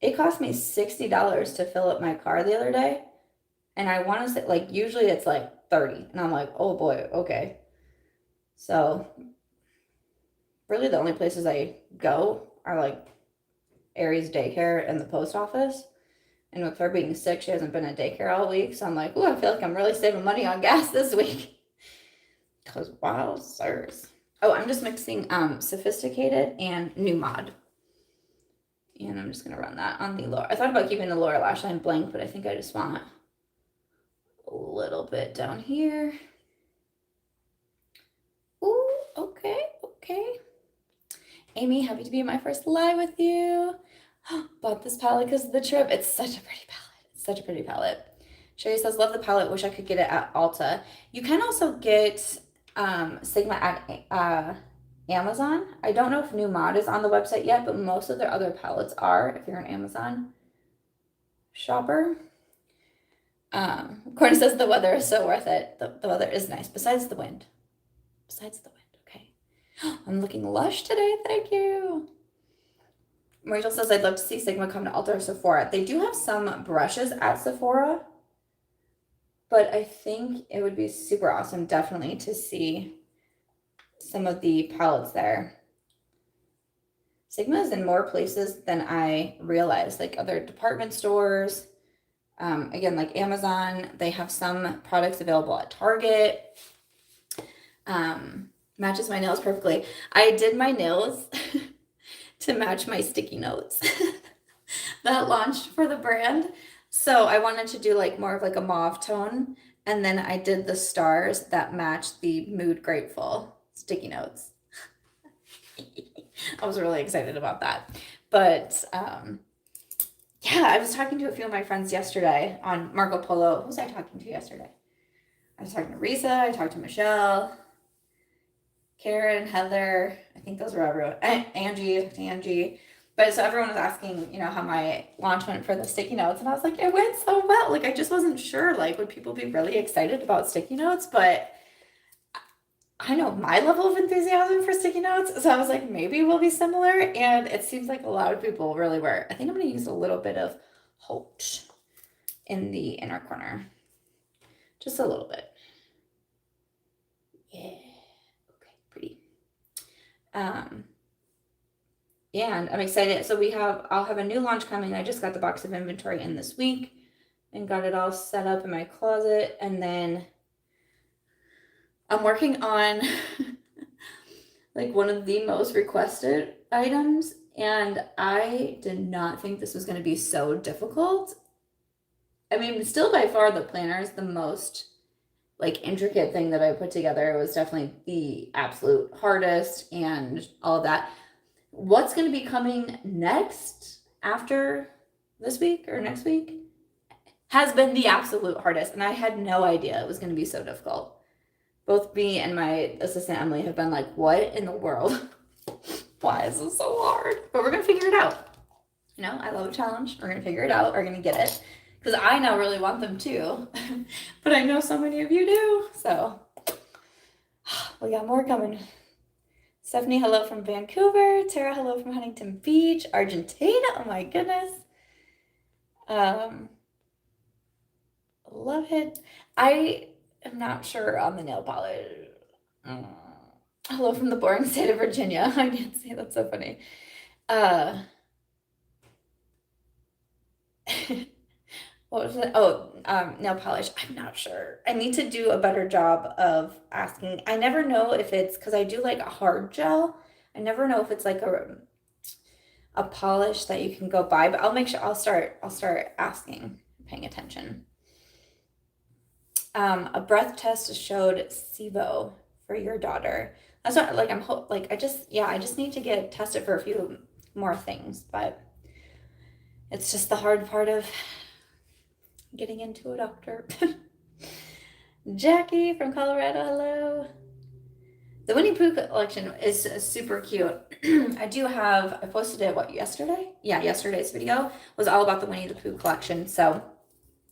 It cost me $60 to fill up my car the other day, and I want to say, like, usually it's like 30, and I'm like, oh boy, okay. So really the only places I go are like Aries daycare and the post office. And with her being sick, she hasn't been at daycare all week. So I'm like, ooh, I feel like I'm really saving money on gas this week. Because wow, sirs. Oh, I'm just mixing Sophisticated and New Mod. And I'm just going to run that on the lower. I thought about keeping the lower lash line blank, but I think I just want a little bit down here. Ooh, okay, okay. Amy, happy to be in my first live with you. Bought this palette because of the trip. It's such a pretty palette. It's such a pretty palette. Sherry says, love the palette. Wish I could get it at Ulta. You can also get Sigma at Amazon. I don't know if New Mod is on the website yet, but most of their other palettes are, if you're an Amazon shopper. Courtney says the weather is so worth it. The weather is nice, besides the wind. besides the wind. Okay. I'm looking lush today. Thank you. Rachel says, I'd love to see Sigma come to Ulta or Sephora. They do have some brushes at Sephora, but I think it would be super awesome definitely to see some of the palettes there. Sigma is in more places than I realized, like other department stores. Again, like Amazon, they have some products available at Target. Matches my nails perfectly. I did my nails to match my sticky notes that launched for the brand. So I wanted to do like more of like a mauve tone. And then I did the stars that matched the Mood Grateful sticky notes. I was really excited about that. But yeah, I was talking to a few of my friends yesterday on Marco Polo. Who was I talking to yesterday? I was talking to Risa, I talked to Michelle, Karen, Heather. I think those were everyone. Angie. But so everyone was asking, you know, how my launch went for the sticky notes. And I was like, it went so well. Like, I just wasn't sure, like, would people be really excited about sticky notes? But I know my level of enthusiasm for sticky notes. So I was like, maybe we'll be similar. And it seems like a lot of people really were. I think I'm going to use a little bit of Holt in the inner corner. Just a little bit. Yeah. Okay, pretty. And I'm excited. So I'll have a new launch coming. I just got the box of inventory in this week and got it all set up in my closet. And then I'm working on like one of the most requested items. And I did not think this was going to be so difficult. I mean, still by far the planner is the most like intricate thing that I put together. It was definitely the absolute hardest and all of that. What's going to be coming next after this week or next week has been the absolute hardest. And I had no idea it was going to be so difficult. Both me and my assistant Emily have been like, what in the world? Why is this so hard? But we're going to figure it out. You know, I love a challenge. We're going to figure it out. We're going to get it. Because I now really want them too. But I know so many of you do. So we got more coming. Stephanie, hello from Vancouver. Tara, hello from Huntington Beach. Argentina, oh my goodness. Love it. I am not sure on the nail polish. Hello from the boring state of Virginia. I didn't say that's so funny. What was it? Oh, nail polish. I'm not sure. I need to do a better job of asking. I never know if it's because I do like a hard gel. I never know if it's like a polish that you can go buy, but I'll make sure I'll start asking, paying attention. A breath test showed SIBO for your daughter. That's not like I just need to get tested for a few more things, but it's just the hard part of getting into a doctor. Jackie from Colorado, hello. The Winnie Pooh collection is super cute. I posted it, yesterday? Yeah, yesterday's video was all about the Winnie the Pooh collection. So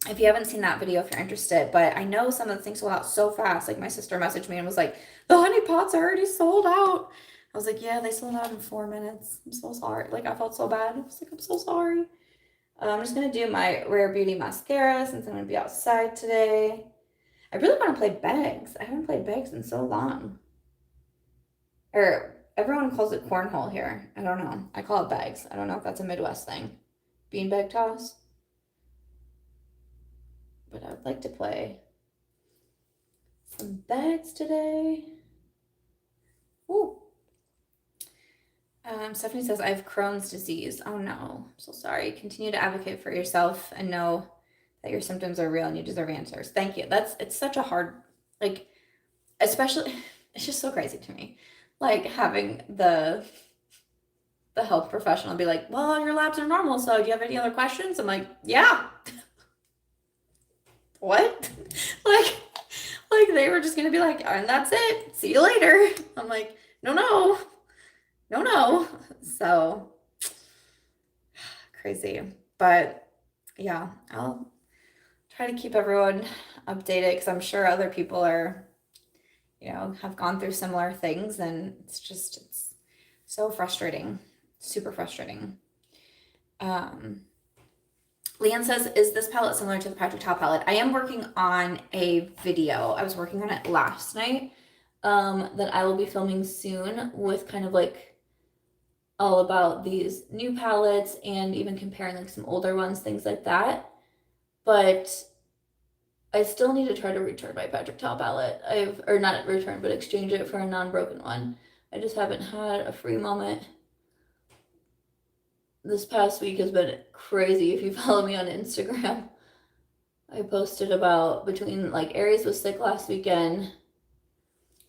if you haven't seen that video, if you're interested, but I know some of the things sold out so fast. Like my sister messaged me and was like, the honey pots are already sold out. I was like, yeah, they sold out in 4 minutes. I'm so sorry. Like I felt so bad. I was like, I'm so sorry. I'm just going to do my Rare Beauty mascara since I'm going to be outside today. I really want to play bags. I haven't played bags in so long. Or everyone calls it cornhole here. I don't know. I call it bags. I don't know if that's a Midwest thing. Beanbag toss. But I would like to play some bags today. Ooh. Stephanie says, I have Crohn's disease. Oh no, I'm so sorry. Continue to advocate for yourself and know that your symptoms are real and you deserve answers. Thank you. It's such a hard, like, especially, it's just so crazy to me. Like having the health professional be like, well, your labs are normal, so do you have any other questions? I'm like, yeah. What? like they were just gonna be like, and that's it. See you later. I'm like, no. So crazy. But yeah, I'll try to keep everyone updated because I'm sure other people are you know, have gone through similar things, and it's so frustrating, super frustrating. Leanne says, is this palette similar to the Patrick Ta palette? I am working on a video. I was working on it last night that I will be filming soon with kind of like all about these new palettes and even comparing like some older ones, things like that. But I still need to try to return my Patrick Ta palette. Or not return, but exchange it for a non-broken one. I just haven't had a free moment. This past week has been crazy. If you follow me on Instagram, I posted about between like Aries was sick last weekend.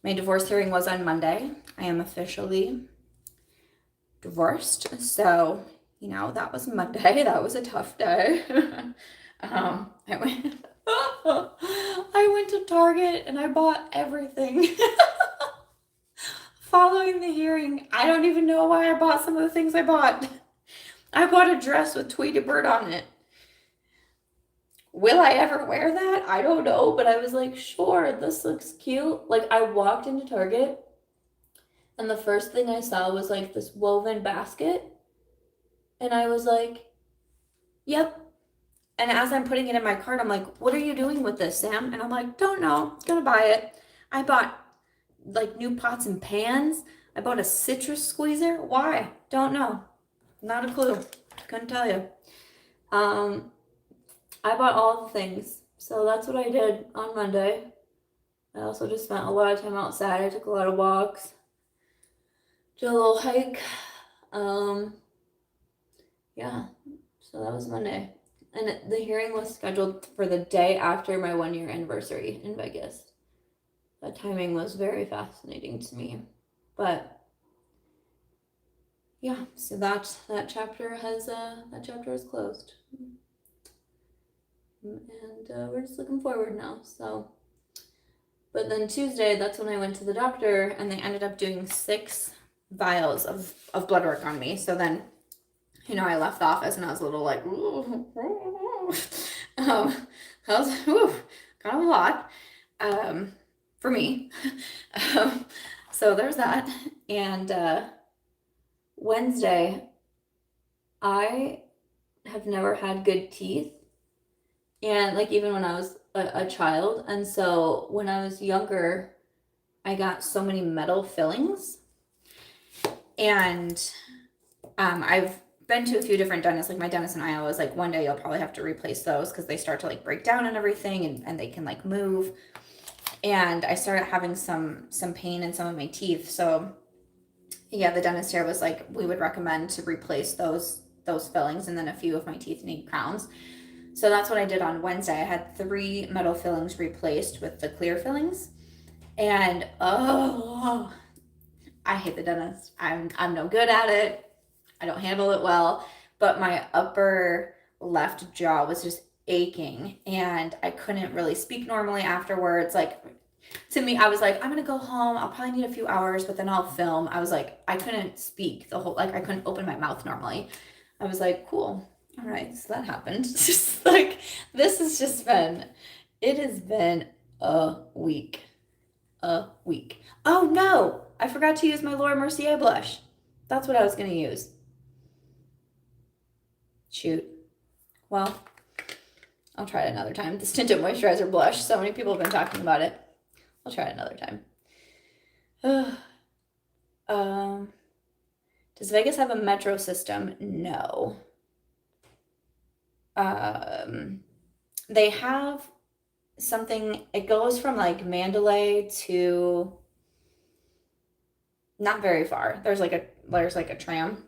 My divorce hearing was on Monday. I am officially divorced. So, you know, that was Monday. That was a tough day. I went to Target and I bought everything. Following the hearing, I don't even know why I bought some of the things I bought. I bought a dress with Tweety Bird on it. Will I ever wear that? I don't know, but I was like, sure, this looks cute. Like, I walked into Target, and the first thing I saw was like this woven basket, and I was like, yep. And as I'm putting it in my cart, I'm like, what are you doing with this, Sam? And I'm like, don't know, gonna buy it. I bought like new pots and pans. I bought a citrus squeezer. Why? Don't know. Not a clue. Couldn't tell you. I bought all the things. So that's what I did on Monday. I also just spent a lot of time outside. I took a lot of walks. Did a little hike. Yeah. So that was Monday. And the hearing was scheduled for the day after my 1-year anniversary in Vegas. That timing was very fascinating to me. But yeah, so that chapter is closed, and we're just looking forward now. So, but then Tuesday, that's when I went to the doctor, and they ended up doing 6 vials of blood work on me. So then, you know, I left the office and I was a little like, that was kind of a lot for me. So there's that, and Wednesday, I have never had good teeth, and like even when I was a child, and so when I was younger, I got so many metal fillings, and I've been to a few different dentists. Like my dentist in Iowa was like, one day you'll probably have to replace those because they start to like break down and everything, and they can like move, and I started having some pain in some of my teeth. So yeah, the dentist here was like, we would recommend to replace those fillings, and then a few of my teeth need crowns. So that's what I did on Wednesday. I had 3 metal fillings replaced with the clear fillings, and oh, I hate the dentist. I'm no good at it. I don't handle it well, but my upper left jaw was just aching, and I couldn't really speak normally afterwards. Like, to me, I was like, I'm gonna go home. I'll probably need a few hours, but then I'll film. I was like, I couldn't speak like I couldn't open my mouth normally. I was like, cool. All right, so that happened. Just like, it has been a week. Oh no, I forgot to use my Laura Mercier blush. That's what I was gonna use. Shoot. Well, I'll try it another time. This Tinted Moisturizer blush. So many people have been talking about it. I'll try it another time. Does Vegas have a metro system? No. They have something, it goes from like Mandalay to not very far. There's like a tram,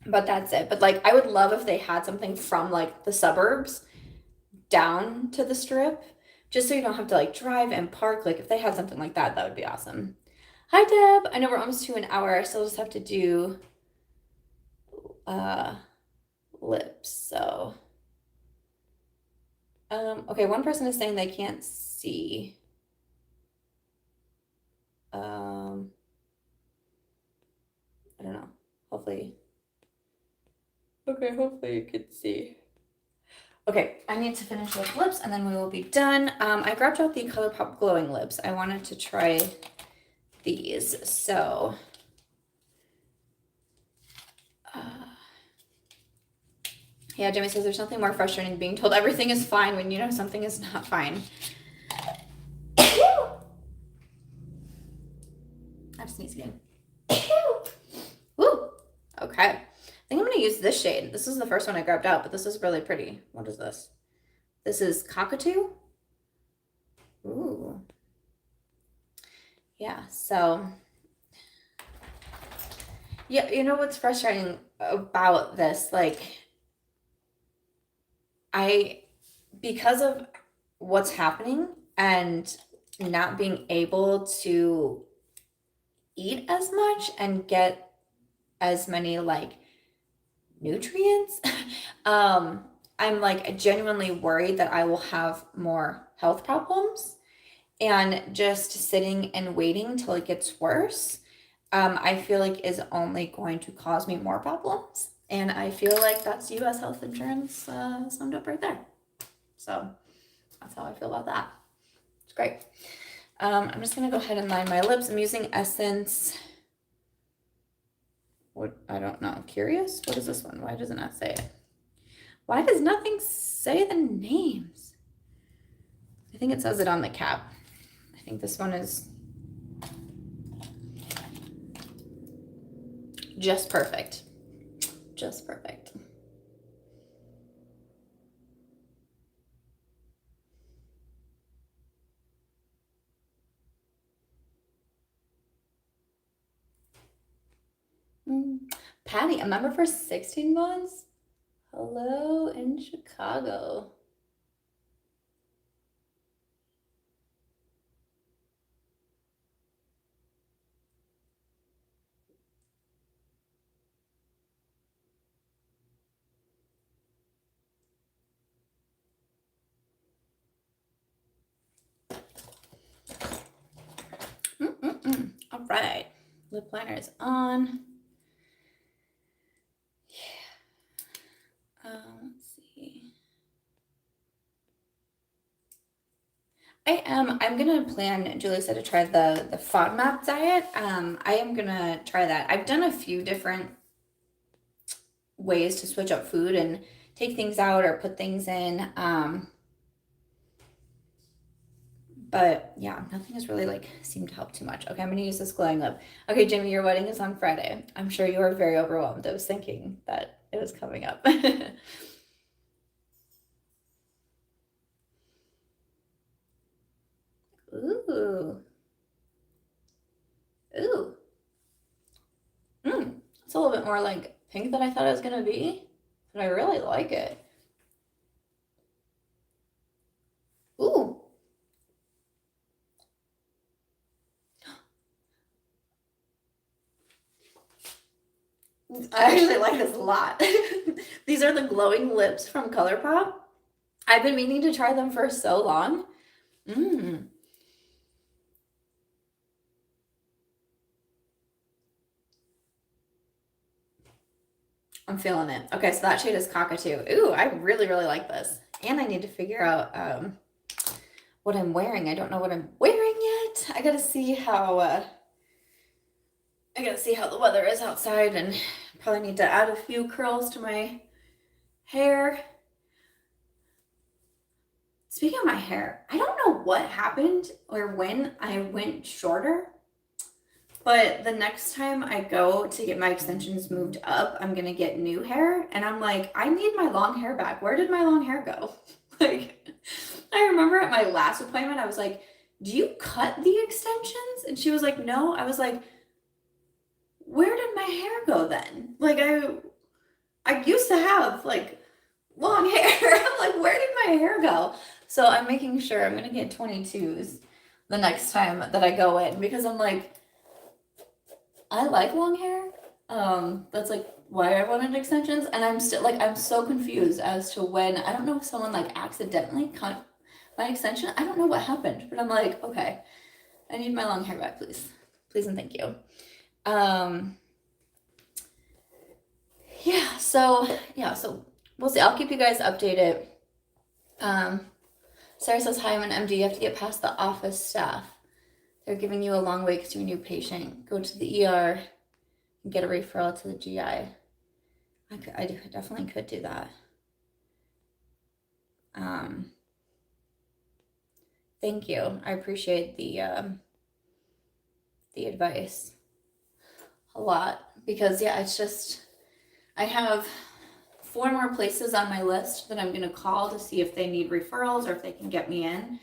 but that's it. But like, I would love if they had something from like the suburbs down to the strip, just so you don't have to like drive and park. Like if they had something like that, that would be awesome. Hi Deb, I know we're almost to an hour. I still just have to do lips. So okay, one person is saying they can't see. I don't know. Hopefully you could see. Okay, I need to finish with lips and then we will be done. I grabbed out the Colourpop glowing lips. I wanted to try these. So yeah, Jimmy says there's nothing more frustrating than being told everything is fine when you know something is not fine. I'm sneezing. Woo! Okay. I think I'm going to use this shade. This is the first one I grabbed out, but this is really pretty. What is this? This is Cockatoo. Ooh. Yeah, so yeah, you know what's frustrating about this? Like, because of what's happening and not being able to eat as much and get as many like nutrients, I'm like genuinely worried that I will have more health problems, and just sitting and waiting till it gets worse, I feel like is only going to cause me more problems. And I feel like that's US health insurance summed up right there. So that's how I feel about that. It's great. I'm just going to go ahead and line my lips. I'm using Essence. What? I don't know. Curious? What is this one? Why does it not say it? Why does nothing say the names? I think it says it on the cap. I think this one is just perfect. Just perfect. Patty, a member for 16 months? Hello in Chicago. All right, lip liner is on. Yeah. Let's see. I'm gonna plan, Julie said, to try the FODMAP diet. I am gonna try that. I've done a few different ways to switch up food and take things out or put things in. But yeah, nothing has really like seemed to help too much. Okay, I'm gonna use this glowing lip. Okay, Jimmy, your wedding is on Friday. I'm sure you are very overwhelmed. I was thinking that it was coming up. Ooh. Ooh. It's a little bit more like pink than I thought it was gonna be, but I really like it. Ooh. I actually like this a lot. These are the glowing lips from Colourpop. I've been meaning to try them for so long. I'm feeling it. Okay, so that shade is Cockatoo. Ooh, I really, really like this. And I need to figure out what I'm wearing. I don't know what I'm wearing yet. I gotta see how the weather is outside, and probably need to add a few curls to my hair. Speaking of my hair, I don't know what happened or when I went shorter, but the next time I go to get my extensions moved up, I'm gonna get new hair, and I'm like, I need my long hair back. Where did my long hair go? Like, I remember at my last appointment, I was like, do you cut the extensions? And she was like, no. I was like, where did my hair go then? Like, I used to have like long hair. I'm like, where did my hair go? So I'm making sure I'm gonna get 22s the next time that I go in, because I'm like, I like long hair. That's like why I wanted extensions, and I'm still like, I'm so confused as to when. I don't know if someone like accidentally cut my extension. I don't know what happened, but I'm like, okay, I need my long hair back, please. Please and thank you. Yeah, so we'll see. I'll keep you guys updated. Sarah says, hi, I'm an MD. You have to get past the office staff. they're giving you a long wait because you're a new patient, go to the ER and get a referral to the GI. I definitely could do that. Thank you. I appreciate the advice a lot, because yeah, it's just, I have 4 more places on my list that I'm going to call to see if they need referrals or if they can get me in.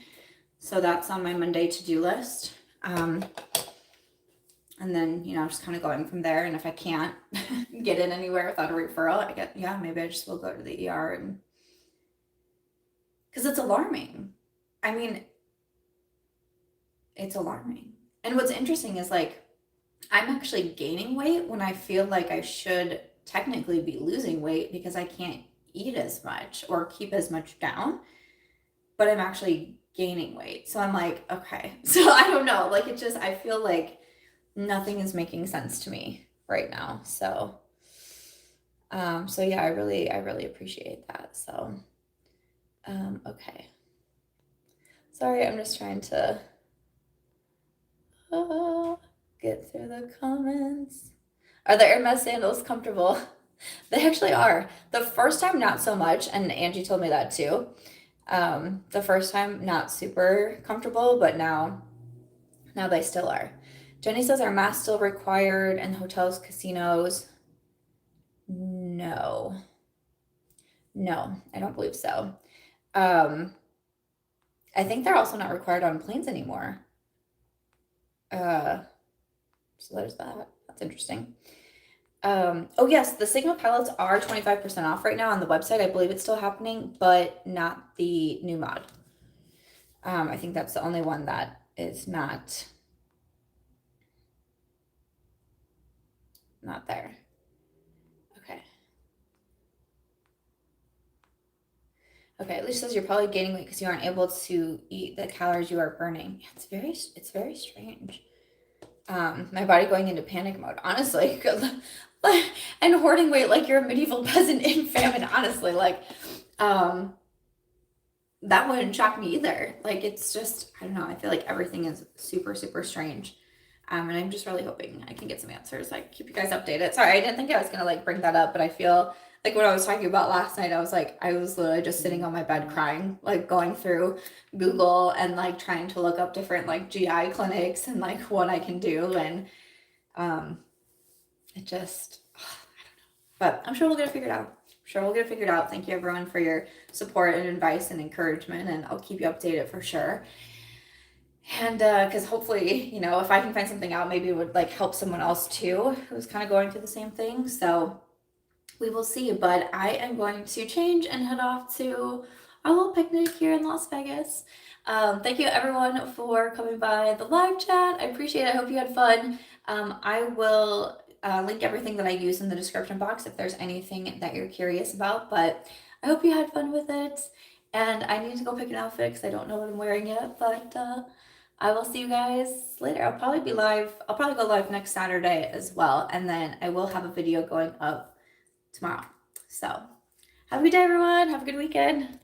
So that's on my Monday to-do list. And then, you know, just kind of going from there. And if I can't get in anywhere without a referral, maybe I just will go to the ER, and because it's alarming. I mean, it's alarming. And what's interesting is, like, I'm actually gaining weight when I feel like I should technically be losing weight because I can't eat as much or keep as much down, but I'm actually gaining weight. So I'm like, okay. So I don't know, like, it just, I feel like nothing is making sense to me right now. So yeah, I really appreciate that. So okay, sorry, I'm just trying to get through the comments. Are the Hermes sandals comfortable? They actually are. The first time, not so much, and Angie told me that too. The first time, not super comfortable, but now they still are. Jenny says, are masks still required in hotels, casinos? No, I don't believe so. I think they're also not required on planes anymore. So there's that. That's interesting. Oh yes, the Sigma palettes are 25% off right now on the website. I believe it's still happening, but not the new mod. I think that's the only one that is not there. Okay, at least says you're probably gaining weight because you aren't able to eat the calories you are burning. Yeah, it's very strange. My body going into panic mode, honestly, and hoarding weight like you're a medieval peasant in famine. Honestly, like, that wouldn't shock me either. Like, it's just, I don't know. I feel like everything is super, super strange. And I'm just really hoping I can get some answers. Like, keep you guys updated. Sorry, I didn't think I was gonna like bring that up, but I feel like what I was talking about last night, I was literally just sitting on my bed crying, like going through Google and like trying to look up different like GI clinics and like what I can do. And it just, I don't know. But I'm sure we'll get it figured out. Thank you everyone for your support and advice and encouragement. And I'll keep you updated for sure. And because hopefully, you know, if I can find something out, maybe it would like help someone else too who's kind of going through the same thing. So we will see. But I am going to change and head off to our little picnic here in Las Vegas. Thank you everyone for coming by the live chat. I appreciate it. I hope you had fun. I will link everything that I use in the description box if there's anything that you're curious about. But I hope you had fun with it. And I need to go pick an outfit because I don't know what I'm wearing yet. But I will see you guys later. I'll probably be live. I'll probably go live next Saturday as well. And then I will have a video going up tomorrow. So have a good day, everyone. Have a good weekend.